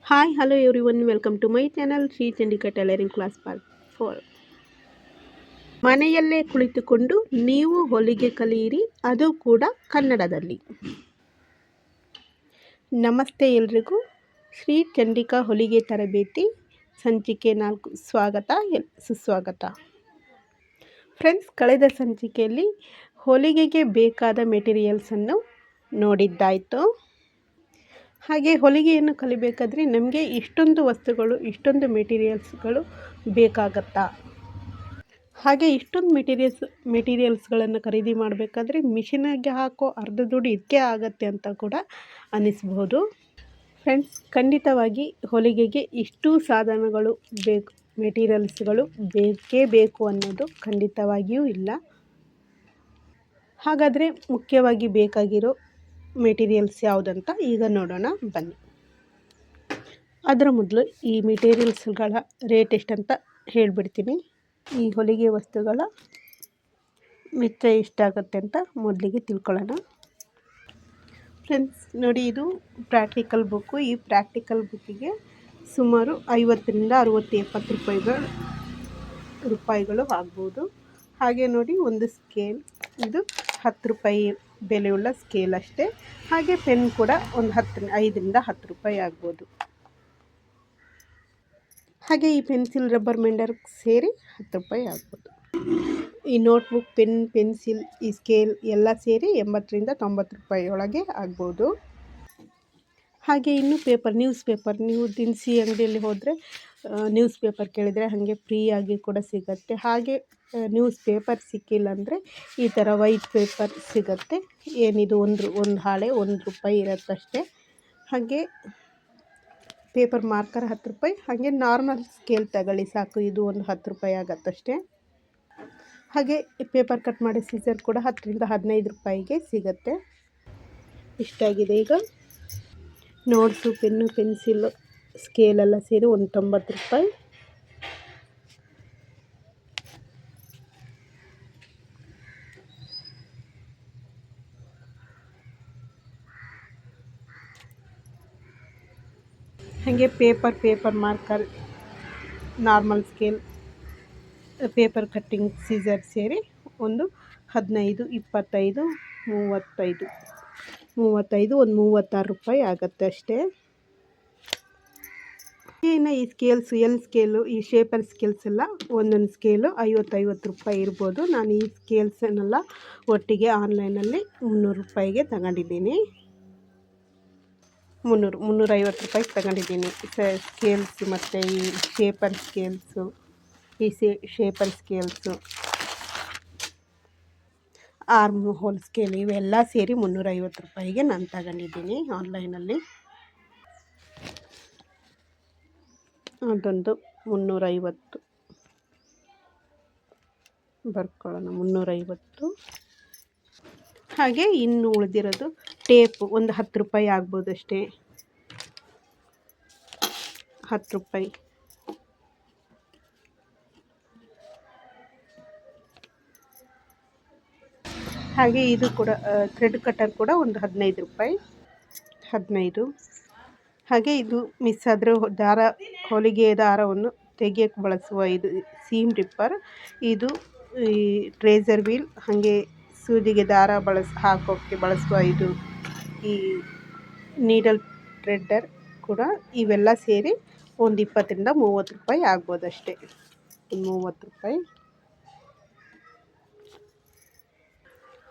Hi hello everyone welcome to my channel Sri Chandika tailoring class part 4. ಮನೆಯಲ್ಲೇ ಕುಳಿತುಕೊಂಡು ನೀವು ಹೊಲಿಗೆ ಕಲಿಯಿರಿ, ಅದು ಕೂಡ ಕನ್ನಡದಲ್ಲಿ. ನಮಸ್ತೆ ಎಲ್ರಿಗೂ. ಶ್ರೀ ಚಂಡಿಕಾ ಹೊಲಿಗೆ ತರಬೇತಿ ಸಂಚಿಕೆ 4 ಸ್ವಾಗತ, ಸುಸ್ವಾಗತ. ಫ್ರೆಂಡ್ಸ್, ಕಳೆದ ಸಂಚಿಕೆಯಲ್ಲಿ ಹೊಲಿಗೆಗೆ ಬೇಕಾದ ಮೆಟೀರಿಯಲ್ಸನ್ನು ನೋಡಿದ್ದಾಯಿತು. ಹಾಗೆ ಹೊಲಿಗೆಯನ್ನು ಕಲಿಬೇಕಾದ್ರೆ ನಮಗೆ ಇಷ್ಟೊಂದು ವಸ್ತುಗಳು, ಇಷ್ಟೊಂದು ಮೆಟೀರಿಯಲ್ಸ್ಗಳು ಬೇಕಾಗತ್ತಾ? ಹಾಗೆ ಇಷ್ಟೊಂದು ಮೆಟೀರಿಯಲ್ಸ್ಗಳನ್ನು ಖರೀದಿ ಮಾಡಬೇಕಾದ್ರೆ ಮಿಷಿನಿಗೆ ಹಾಕೋ ಅರ್ಧ ದುಡ್ಡು ಇದಕ್ಕೆ ಆಗತ್ತೆ ಅಂತ ಕೂಡ ಅನ್ನಿಸ್ಬೋದು. ಫ್ರೆಂಡ್ಸ್, ಖಂಡಿತವಾಗಿ ಹೊಲಿಗೆಗೆ ಇಷ್ಟು ಸಾಧನಗಳು ಬೇಕು, ಮೆಟೀರಿಯಲ್ಸ್ಗಳು ಬೇಕೇ ಬೇಕು ಅನ್ನೋದು ಖಂಡಿತವಾಗಿಯೂ ಇಲ್ಲ. ಹಾಗಾದರೆ ಮುಖ್ಯವಾಗಿ ಬೇಕಾಗಿರೋ ಮೆಟೀರಿಯಲ್ಸ್ ಯಾವುದಂತ ಈಗ ನೋಡೋಣ ಬನ್ನಿ. ಅದರ ಮೊದಲು ಈ ಮೆಟೀರಿಯಲ್ಸ್ಗಳ ರೇಟ್ ಎಷ್ಟಂತ ಹೇಳಿಬಿಡ್ತೀನಿ. ಈ ಹೊಲಿಗೆ ವಸ್ತುಗಳ ವೆಚ್ಚ ಎಷ್ಟಾಗುತ್ತೆ ಅಂತ ಮೊದಲಿಗೆ ತಿಳ್ಕೊಳ್ಳೋಣ. ಫ್ರೆಂಡ್ಸ್ ನೋಡಿ, ಇದು ಪ್ರಾಕ್ಟಿಕಲ್ ಬುಕ್ಕು. ಈ ಪ್ರಾಕ್ಟಿಕಲ್ ಬುಕ್ಕಿಗೆ ಸುಮಾರು 50ರಿಂದ 60-70 ರೂಪಾಯಿಗಳು ಆಗ್ಬೋದು. ಹಾಗೆ ನೋಡಿ, ಒಂದು ಸ್ಕೇಲ್, ಇದು 10 ರೂಪಾಯಿ ಬೆಲೆಯುಳ್ಳ ಸ್ಕೇಲ್ ಅಷ್ಟೇ. ಹಾಗೆ ಪೆನ್ ಕೂಡ ಒಂದು 5ರಿಂದ 10 ರೂಪಾಯಿ ಆಗ್ಬೋದು. ಹಾಗೆ ಈ ಪೆನ್ಸಿಲ್, ರಬ್ಬರ್ ಮೆಂಡರ್ ಸೇರಿ 10 ರೂಪಾಯಿ ಆಗ್ಬೋದು. ಈ ನೋಟ್ಬುಕ್, ಪೆನ್, ಪೆನ್ಸಿಲ್, ಈ ಸ್ಕೇಲ್ ಎಲ್ಲ ಸೇರಿ 80ರಿಂದ 90 ರೂಪಾಯಿ ಒಳಗೆ ಆಗ್ಬೋದು. ಹಾಗೆ ಇನ್ನು ನ್ಯೂಸ್ ಪೇಪರ್, ನೀವು ದಿನಸಿ ಅಂಗಡಿಯಲ್ಲಿ ಹೋದರೆ ನ್ಯೂಸ್ ಪೇಪರ್ ಕೇಳಿದರೆ ಹಾಗೆ ಫ್ರೀಯಾಗಿ ಕೂಡ ಸಿಗುತ್ತೆ. ಹಾಗೆ ನ್ಯೂಸ್ ಪೇಪರ್ ಸಿಕ್ಕಿಲ್ಲ ಅಂದರೆ ಈ ಥರ ವೈಟ್ ಪೇಪರ್ ಸಿಗುತ್ತೆ. ಏನಿದು ಒಂದು ಹಾಳೆ 1 ರೂಪಾಯಿ ಇರುತ್ತಷ್ಟೇ. ಹಾಗೆ ಪೇಪರ್ ಮಾರ್ಕರ್ 10 ರೂಪಾಯಿ. ಹಾಗೆ ನಾರ್ಮಲ್ ಸ್ಕೇಲ್ ತಗೊಳ್ಳಿ ಸಾಕು, ಇದು ಒಂದು 10 ರೂಪಾಯಿ ಆಗುತ್ತಷ್ಟೇ. ಹಾಗೆ ಪೇಪರ್ ಕಟ್ ಮಾಡಿ ಸೀಸರ್ ಕೂಡ 10ರಿಂದ 15 ರೂಪಾಯಿಗೆ ಸಿಗುತ್ತೆ. ಇಷ್ಟಾಗಿದೆ. ಈಗ ನೋಟ್ಸು, ಪೆನ್ನು, ಪೆನ್ಸಿಲ್ಲು, ಸ್ಕೇಲೆಲ್ಲ ಸೇರಿ ಒಂದು 90 ರೂಪಾಯಿ. ಹಾಗೆ paper marker, normal scale, paper cutting scissor ಸೇರಿ ಒಂದು 15, 25, 35, ಒಂದು 36 ರೂಪಾಯಿ ಆಗುತ್ತೆ ಅಷ್ಟೇ. ಇನ್ನು ಈ ಸ್ಕೇಲ್ಸು, ಎಲ್ ಸ್ಕೇಲು, ಈ ಶೇಪರ್ ಸ್ಕೇಲ್ಸ್ ಎಲ್ಲ ಒಂದೊಂದು ಸ್ಕೇಲು 50 ರೂಪಾಯಿ ಇರ್ಬೋದು. ನಾನು ಈ ಸ್ಕೇಲ್ಸನ್ನೆಲ್ಲ ಒಟ್ಟಿಗೆ ಆನ್ಲೈನಲ್ಲಿ 300 ರೂಪಾಯಿಗೆ ತಗೊಂಡಿದ್ದೀನಿ. 350 ರೂಪಾಯಿಗೆ ತಗೊಂಡಿದ್ದೀನಿ ಸ್ಕೇಲ್ಸ್. ಮತ್ತು ಈ ಶೇಪರ್ ಸ್ಕೇಲ್ಸು, ಈ shaper scales, arm hole scale, ಇವೆಲ್ಲ ಸೇರಿ 350 ರೂಪಾಯಿಗೆ ನಾನು ತಗೊಂಡಿದ್ದೀನಿ ಆನ್ಲೈನಲ್ಲಿ. ಅದೊಂದು 350 ಬರ್ಕೊಳ್ಳೋಣ, 350. ಹಾಗೆ ಇನ್ನು ಉಳಿದಿರೋದು ಟೇಪು ಒಂದು 10 ರೂಪಾಯಿ ಆಗ್ಬೋದು ಅಷ್ಟೇ, 10 ರೂಪಾಯಿ. ಹಾಗೆ ಇದು ಕೂಡ ಥ್ರೆಡ್ ಕಟರ್ ಕೂಡ ಒಂದು 15 ರೂಪಾಯಿ, 15. ಹಾಗೆ ಇದು ಮಿಸ್ ಆದರೆ ಹೊಲಿಗೆ ದಾರವನ್ನು ತೆಗೆಯೋಕ್ಕೆ ಬಳಸುವ ಇದು ಸೀಮ್ ರಿಪ್ಪರ್, ಇದು ಈ ಟ್ರೇಸರ್ ವೀಲ್, ಹಾಗೆ ಸೂಜಿಗೆ ದಾರ ಹಾಕೋಕ್ಕೆ ಬಳಸುವ ಇದು ಈ ನೀಡಲ್ ಥ್ರೆಡ್ಡರ್ ಕೂಡ. ಇವೆಲ್ಲ ಸೇರಿ ಒಂದು 20ರಿಂದ 30 ರೂಪಾಯಿ ಆಗ್ಬೋದಷ್ಟೇ, 30 ರೂಪಾಯಿ.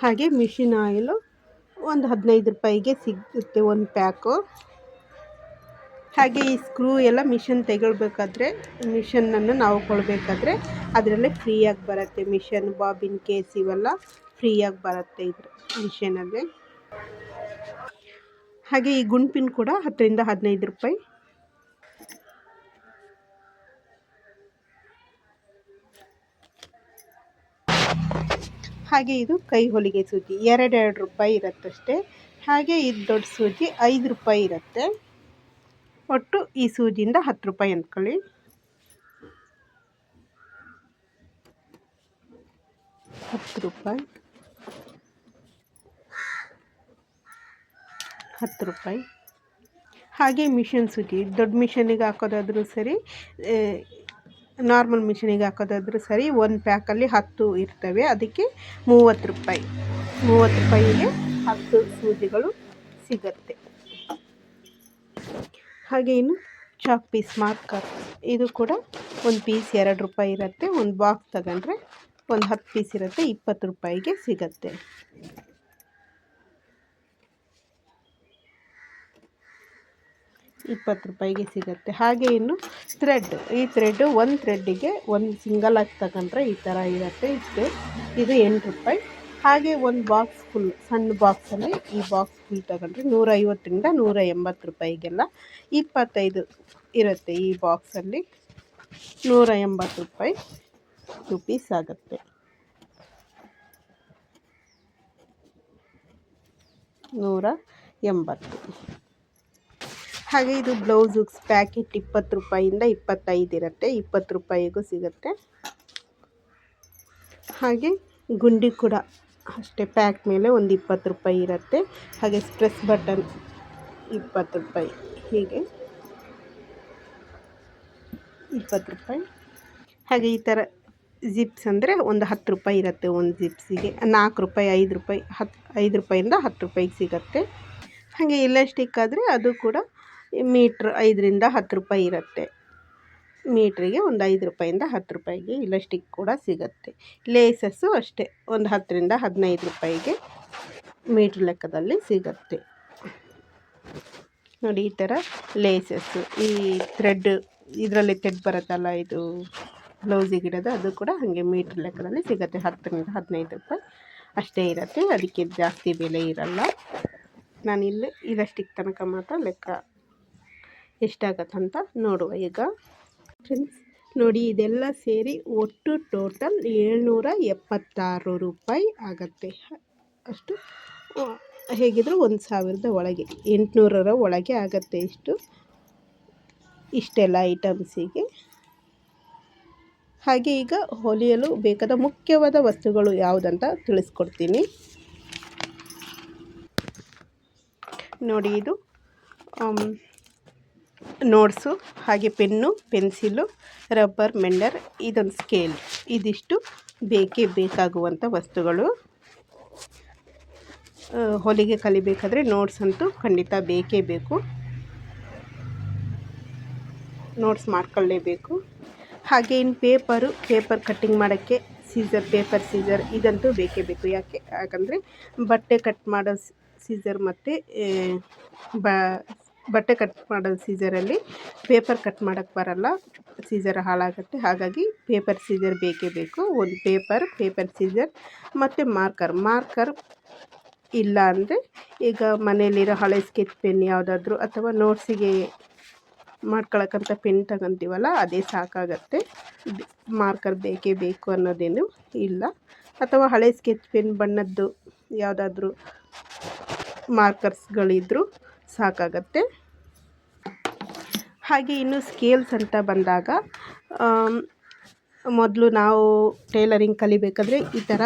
ಹಾಗೆ ಮಿಷಿನ್ ಆಯಿಲು ಒಂದು 15 ರೂಪಾಯಿಗೆ ಸಿಗುತ್ತೆ ಒಂದು ಪ್ಯಾಕು. ಹಾಗೆ ಈ ಸ್ಕ್ರೂ ಎಲ್ಲ ಮಿಷನ್ ತೆಗೊಳ್ಬೇಕಾದ್ರೆ, ಮಿಷನ್ನನ್ನು ನಾವು ಕೊಡಬೇಕಾದ್ರೆ ಅದರಲ್ಲೇ ಫ್ರೀಯಾಗಿ ಬರುತ್ತೆ. ಮಿಷನ್, ಬಾಬಿನ್, ಕೇಸ್ ಇವೆಲ್ಲ ಫ್ರೀಯಾಗಿ ಬರುತ್ತೆ ಇದ್ರ ಮಿಷನಲ್ಲಿ. ಹಾಗೆ ಈ ಗುಂಡ್ಪಿನ್ ಕೂಡ 10ರಿಂದ 15 ರೂಪಾಯಿ. ಹಾಗೆ ಇದು ಕೈ ಹೊಲಿಗೆ ಸೂಜಿ 2 ರೂಪಾಯಿ ಇರುತ್ತಷ್ಟೇ. ಹಾಗೆ ಇದು ದೊಡ್ಡ ಸೂಜಿ 5 ರೂಪಾಯಿ ಇರುತ್ತೆ. ಒಟ್ಟು ಈ ಸೂಜಿಯಿಂದ 10 ರೂಪಾಯಿ ಅಂದ್ಕೊಳ್ಳಿ. 10 ರೂಪಾಯಿ, 10 ರೂಪಾಯಿ. ಹಾಗೆ ಮಿಷನ್ ಸೂಜಿ ದೊಡ್ಡ ಮಿಷನಿಗೆ ಹಾಕೋದಾದರೂ ಸರಿ, ನಾರ್ಮಲ್ ಮಿಷನಿಗೆ ಹಾಕೋದಾದರೂ ಸರಿ, ಒಂದು ಪ್ಯಾಕಲ್ಲಿ 10 ಇರ್ತವೆ. ಅದಕ್ಕೆ 30 ರೂಪಾಯಿ. 30 ರೂಪಾಯಿಗೆ 10 ಸೂಜಿಗಳು ಸಿಗುತ್ತೆ. ಹಾಗೆ ಇನ್ನು ಚಾಕ್ ಪೀಸ್ ಮಾರ್ಕರ್, ಇದು ಕೂಡ ಒಂದು ಪೀಸ್ 2 ರೂಪಾಯಿ ಇರುತ್ತೆ. ಒಂದು ಬಾಕ್ಸ್ ತಗೊಂಡ್ರೆ ಒಂದು 10 ಪೀಸ್ ಇರುತ್ತೆ, 20 ರೂಪಾಯಿಗೆ ಸಿಗುತ್ತೆ. ಹಾಗೆ ಇನ್ನು ಥ್ರೆಡ್, ಈ ಥ್ರೆಡ್ಡು ಒಂದು ಥ್ರೆಡ್ಡಿಗೆ ಒಂದು ಸಿಂಗಲ್ ಆಗಿ ತಗೊಂಡ್ರೆ ಈ ಥರ ಇರುತ್ತೆ. ಇದು 8 ರೂಪಾಯಿ. ಹಾಗೆ ಒಂದು ಬಾಕ್ಸ್ ಫುಲ್, ಸಣ್ಣ ಬಾಕ್ಸಲ್ಲಿ ಈ ಬಾಕ್ಸ್ ಫುಲ್ ತಗೊಂಡ್ರೆ 150ರಿಂದ 180 ರೂಪಾಯಿಗೆಲ್ಲ 25 ಇರುತ್ತೆ. ಈ ಬಾಕ್ಸಲ್ಲಿ 180 ರೂಪಾಯಿ 2 ಪೀಸ್ ಆಗುತ್ತೆ. 180. ಹಾಗೆ ಇದು ಬ್ಲೌಸ್ ಹುಕ್ಸ್ ಪ್ಯಾಕೆಟ್ 20 ರೂಪಾಯಿಂದ 25 ಇರುತ್ತೆ, 20 ರೂಪಾಯಿಗೂ ಸಿಗುತ್ತೆ. ಹಾಗೆ ಗುಂಡಿ ಕೂಡ ಅಷ್ಟೇ, ಪ್ಯಾಕ್ ಮೇಲೆ ಒಂದು 20 ರೂಪಾಯಿ ಇರುತ್ತೆ. ಹಾಗೆ ಸ್ಟ್ರೆಸ್ ಬಟನ್ 20 ರೂಪಾಯಿ, ಹೀಗೆ 20 ರೂಪಾಯಿ. ಹಾಗೆ ಈ ಥರ ಜಿಪ್ಸ್ ಅಂದರೆ ಒಂದು 10 ರೂಪಾಯಿ ಇರುತ್ತೆ. ಒಂದು ಜಿಪ್ಸಿಗೆ 4 ರೂಪಾಯಿ, 5 ರೂಪಾಯಿ, 5 ರೂಪಾಯಿಂದ 10 ರೂಪಾಯಿಗೆ ಸಿಗುತ್ತೆ. ಹಾಗೆ ಇಲಾಸ್ಟಿಕ್ ಆದರೆ ಅದು ಕೂಡ ಮೀಟ್ರ್ 5ರಿಂದ 10 ರೂಪಾಯಿ ಇರುತ್ತೆ. ಮೀಟ್ರಿಗೆ ಒಂದು 5 ರೂಪಾಯಿಂದ 10 ರೂಪಾಯಿಗೆ ಇಲಾಸ್ಟಿಕ್ ಕೂಡ ಸಿಗುತ್ತೆ. ಲೇಸಸ್ಸು ಅಷ್ಟೇ, ಒಂದು 10ರಿಂದ 15 ರೂಪಾಯಿಗೆ ಮೀಟ್ರ್ ಲೆಕ್ಕದಲ್ಲಿ ಸಿಗುತ್ತೆ. ನೋಡಿ, ಈ ಥರ ಲೇಸಸ್ಸು, ಈ ಥ್ರೆಡ್ ಇದರಲ್ಲಿ ಥ್ರೆಡ್ ಬರುತ್ತಲ್ಲ, ಇದು ಬ್ಲೌಸಿಗೆ ಇಡೋದು, ಅದು ಕೂಡ ಹಾಗೆ ಮೀಟ್ರ್ ಲೆಕ್ಕದಲ್ಲಿ ಸಿಗುತ್ತೆ. 10ರಿಂದ 15 ರೂಪಾಯಿ ಅಷ್ಟೇ ಇರುತ್ತೆ, ಅದಕ್ಕೆ ಜಾಸ್ತಿ ಬೆಲೆ ಇರಲ್ಲ. ನಾನಿಲ್ಲಿ ಇಲಾಸ್ಟಿಕ್ ತನಕ ಮಾತ್ರ ಲೆಕ್ಕ ಎಷ್ಟಾಗತ್ತಂತ ನೋಡುವ ಈಗ. ಫ್ರೆಂಡ್ಸ್ ನೋಡಿ, ಇದೆಲ್ಲ ಸೇರಿ ಒಟ್ಟು ಟೋಟಲ್ 776 ರೂಪಾಯಿ ಆಗುತ್ತೆ. ಅಷ್ಟು ಹೇಗಿದ್ದರೂ 1000ದ ಒಳಗೆ, 800ರ ಒಳಗೆ ಆಗುತ್ತೆ. ಇಷ್ಟೆಲ್ಲ ಐಟಮ್ಸಿಗೆ. ಹಾಗೆ ಈಗ ಹೊಲಿಯಲು ಬೇಕಾದ ಮುಖ್ಯವಾದ ವಸ್ತುಗಳು ಯಾವುದಂತ ತಿಳಿಸ್ಕೊಡ್ತೀನಿ ನೋಡಿ. ಇದು ನೋಟ್ಸು, ಹಾಗೆ ಪೆನ್ನು, ಪೆನ್ಸಿಲು, ರಬ್ಬರ್, ಮೆಂಡರ್, ಇದೊಂದು ಸ್ಕೇಲ್, ಇದಿಷ್ಟು ಬೇಕಾಗುವಂಥ ವಸ್ತುಗಳು. ಹೊಲಿಗೆ ಕಲಿಬೇಕಾದ್ರೆ ನೋಟ್ಸ್ ಅಂತೂ ಖಂಡಿತ ಬೇಕೇ ಬೇಕು, ನೋಟ್ಸ್ ಮಾಡ್ಕೊಳ್ಳೇಬೇಕು. ಹಾಗೆ ಇನ್ನು ಪೇಪರ್ ಕಟ್ಟಿಂಗ್ ಮಾಡೋಕ್ಕೆ ಪೇಪರ್ ಸೀಸರ್ ಇದಂತೂ ಬೇಕೇ ಬೇಕು. ಯಾಕಂದರೆ ಬಟ್ಟೆ ಕಟ್ ಮಾಡೋ ಸೀಸರ್ ಮತ್ತು ಬಟ್ಟೆ ಕಟ್ ಮಾಡೋ ಸೀಸರಲ್ಲಿ ಪೇಪರ್ ಕಟ್ ಮಾಡೋಕ್ಕೆ ಬರಲ್ಲ, ಸೀಸರ್ ಹಾಳಾಗುತ್ತೆ. ಹಾಗಾಗಿ ಪೇಪರ್ ಸೀಸರ್ ಬೇಕೇ ಬೇಕು. ಒಂದು ಪೇಪರ್ ಸೀಸರ್ ಮತ್ತು ಮಾರ್ಕರ್ ಇಲ್ಲ ಅಂದರೆ ಈಗ ಮನೆಯಲ್ಲಿರೋ ಹಳೆ ಸ್ಕೆಚ್ ಪೆನ್ ಯಾವುದಾದ್ರೂ, ಅಥವಾ ನೋಟ್ಸಿಗೆ ಮಾಡ್ಕೊಳಕ್ಕಂತ ಪೆನ್ ತಗೊಂತೀವಲ್ಲ, ಅದೇ ಸಾಕಾಗತ್ತೆ. ಮಾರ್ಕರ್ ಬೇಕೇ ಬೇಕು ಅನ್ನೋದೇನು ಇಲ್ಲ. ಅಥವಾ ಹಳೆ ಸ್ಕೆಚ್ ಪೆನ್ ಬಣ್ಣದ್ದು ಯಾವುದಾದ್ರೂ ಮಾರ್ಕರ್ಸ್ಗಳಿದ್ರೂ ಸಾಕಾಗತ್ತೆ. ಹಾಗೆ ಇನ್ನು ಸ್ಕೇಲ್ಸ್ ಅಂತ ಬಂದಾಗ, ಮೊದಲು ನಾವು ಟೈಲರಿಂಗ್ ಕಲಿಬೇಕಾದ್ರೆ ಈ ಥರ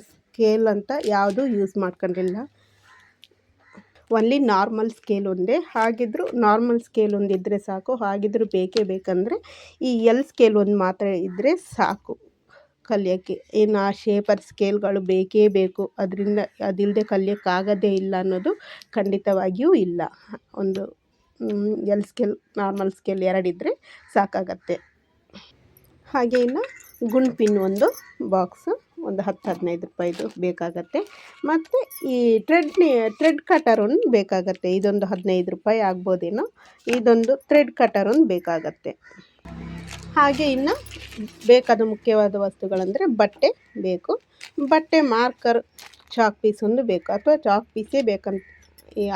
ಸ್ಕೇಲ್ ಅಂತ ಯಾವುದೂ ಯೂಸ್ ಮಾಡ್ಕೊಂಡಿಲ್ಲ. ಒನ್ಲಿ ನಾರ್ಮಲ್ ಸ್ಕೇಲ್ ಒಂದೇ. ಹಾಗಿದ್ದರೂ ನಾರ್ಮಲ್ ಸ್ಕೇಲ್ ಒಂದಿದ್ದರೆ ಸಾಕು. ಹಾಗಿದ್ದರೂ ಬೇಕಂದರೆ ಈ ಎಲ್ ಸ್ಕೇಲ್ ಒಂದು ಮಾತ್ರ ಇದ್ದರೆ ಸಾಕು ಕಲಿಯೋಕ್ಕೆ. ಇನ್ನು ಆ ಶೇಪರ್ ಸ್ಕೇಲ್ಗಳು ಬೇಕೇ ಬೇಕು, ಅದಿಲ್ಲದೆ ಕಲಿಯೋಕ್ಕಾಗೋದೇ ಇಲ್ಲ ಅನ್ನೋದು ಖಂಡಿತವಾಗಿಯೂ ಇಲ್ಲ. ಒಂದು ಎಲ್ ಸ್ಕೇಲ್, ನಾರ್ಮಲ್ ಸ್ಕೇಲ್ 2 ಇದ್ದರೆ ಸಾಕಾಗತ್ತೆ. ಹಾಗೆ ಇನ್ನು ಗುಂಡು ಪಿನ್ ಒಂದು ಬಾಕ್ಸು ಒಂದು 10-15 ರೂಪಾಯಿದು ಬೇಕಾಗತ್ತೆ. ಮತ್ತು ಈ ಥ್ರೆಡ್ ಕಟರ್ ಒಂದು ಬೇಕಾಗತ್ತೆ. ಇದೊಂದು 15 ರೂಪಾಯಿ ಆಗ್ಬೋದೇನೋ. ಇದೊಂದು ಥ್ರೆಡ್ ಕಟರ್ ಒಂದು ಬೇಕಾಗತ್ತೆ. ಹಾಗೆ ಇನ್ನು ಬೇಕಾದ ಮುಖ್ಯವಾದ ವಸ್ತುಗಳಂದರೆ ಬಟ್ಟೆ ಬೇಕು, ಬಟ್ಟೆ ಮಾರ್ಕರ್, ಚಾಕ್ ಪೀಸ್ ಒಂದು ಬೇಕು. ಅಥವಾ ಚಾಕ್ ಪೀಸೇ ಬೇಕಂತ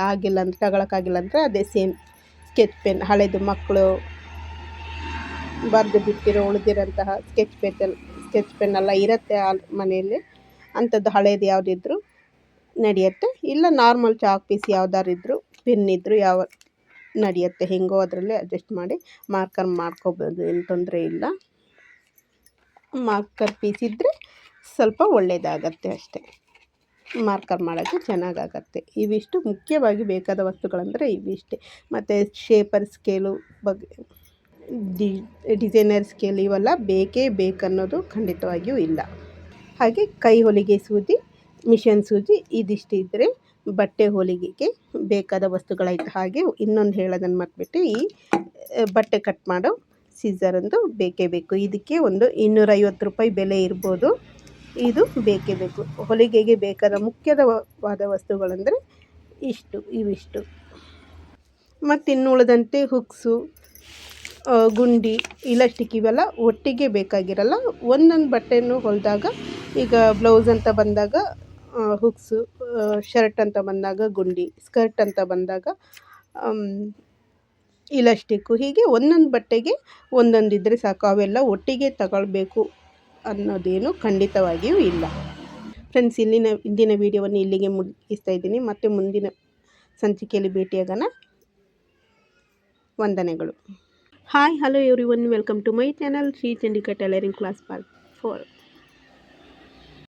ಆಗಿಲ್ಲ ಅಂತ ತಗೊಳಕ್ಕಾಗಿಲ್ಲ ಅಂದರೆ ಅದೇ ಸೇಮ್ ಸ್ಕೆಚ್ ಪೆನ್, ಹಳೆದು ಮಕ್ಕಳು ಬರೆದು ಬಿಟ್ಟಿರೋ ಉಳಿದಿರೋಂತಹ ಸ್ಕೆಚ್ ಪೆನ್ನೆಲ್ಲ ಇರುತ್ತೆ ಮನೆಯಲ್ಲಿ. ಅಂಥದ್ದು ಹಳೇದು ಯಾವುದಿದ್ರೂ ನಡೆಯುತ್ತೆ. ಇಲ್ಲ ನಾರ್ಮಲ್ ಚಾಕ್ ಪೀಸ್ ಯಾವುದಾರಿದ್ರು, ಪೆನ್ ಇದ್ದರೂ ನಡೆಯುತ್ತೆ. ಹೆಂಗೋ ಅದರಲ್ಲೇ ಅಡ್ಜಸ್ಟ್ ಮಾಡಿ ಮಾರ್ಕರ್ ಮಾಡ್ಕೋಬೋದು, ಏನು ತೊಂದರೆ ಇಲ್ಲ. ಮಾರ್ಕರ್ ಪೀಸ್ ಇದ್ದರೆ ಸ್ವಲ್ಪ ಒಳ್ಳೆಯದಾಗತ್ತೆ ಅಷ್ಟೇ. ಮಾರ್ಕರ್ ಮಾಡೋಕ್ಕೆ ಚೆನ್ನಾಗಾಗತ್ತೆ. ಇವಿಷ್ಟು ಮುಖ್ಯವಾಗಿ ಬೇಕಾದ ವಸ್ತುಗಳಂದರೆ ಇವಿಷ್ಟೇ. ಮತ್ತು ಶೇಪರ್ ಸ್ಕೇಲು ಬಗ್ಗೆ ಡಿಸೈನರ್ ಸ್ಕೇಲ್ ಇವೆಲ್ಲ ಬೇಕೇ ಬೇಕನ್ನೋದು ಖಂಡಿತವಾಗಿಯೂ ಇಲ್ಲ. ಹಾಗೆ ಕೈ ಹೊಲಿಗೆ ಸೂಜಿ, ಮಿಷನ್ ಸೂಜಿ ಇದಿಷ್ಟು ಇದ್ದರೆ ಬಟ್ಟೆ ಹೊಲಿಗೆಗೆ ಬೇಕಾದ ವಸ್ತುಗಳಾಯಿತು. ಹಾಗೆ ಇನ್ನೊಂದು ಹೇಳೋದನ್ನು ಮರೆತುಬಿಟ್ಟೆ, ಈ ಬಟ್ಟೆ ಕಟ್ ಮಾಡೋ ಸೀಸರಂದು ಬೇಕೇ ಬೇಕು. ಇದಕ್ಕೆ ಒಂದು 250 ರೂಪಾಯಿ ಬೆಲೆ ಇರ್ಬೋದು. ಇದು ಬೇಕೇ ಬೇಕು. ಹೊಲಿಗೆಗೆ ಬೇಕಾದ ಮುಖ್ಯವಾದ ವಸ್ತುಗಳಂದರೆ ಇವಿಷ್ಟು. ಮತ್ತು ಇನ್ನು ಉಳಿದಂತೆ ಹುಕ್ಸು, ಗುಂಡಿ, ಇಲಾಸ್ಟಿಕ್ ಇವೆಲ್ಲ ಒಟ್ಟಿಗೆ ಬೇಕಾಗಿರಲ್ಲ. ಒಂದೊಂದು ಬಟ್ಟೆಯನ್ನು ಹೊಲಿದಾಗ, ಈಗ ಬ್ಲೌಸ್ ಅಂತ ಬಂದಾಗ ಹುಕ್ಸು, ಶರ್ಟ್ ಅಂತ ಬಂದಾಗ ಗುಂಡಿ, ಸ್ಕರ್ಟ್ ಅಂತ ಬಂದಾಗ ಇಲಾಸ್ಟಿಕ್ಕು, ಹೀಗೆ ಒಂದೊಂದು ಬಟ್ಟೆಗೆ ಒಂದೊಂದಿದ್ದರೆ ಸಾಕು. ಅವೆಲ್ಲ ಒಟ್ಟಿಗೆ ತಗೊಳ್ಬೇಕು ಅನ್ನೋದೇನು ಖಂಡಿತವಾಗಿಯೂ ಇಲ್ಲ. ಫ್ರೆಂಡ್ಸ್, ಇಂದಿನ ವಿಡಿಯೋವನ್ನು ಇಲ್ಲಿಗೆ ಮುಗಿಸ್ತಾ ಇದ್ದೀನಿ. ಮತ್ತೆ ಮುಂದಿನ ಸಂಚಿಕೆಯಲ್ಲಿ ಭೇಟಿಯಾಗೋಣ. ವಂದನೆಗಳು. Hi, hello everyone, welcome to my channel Sri Chandika tailoring class part 4.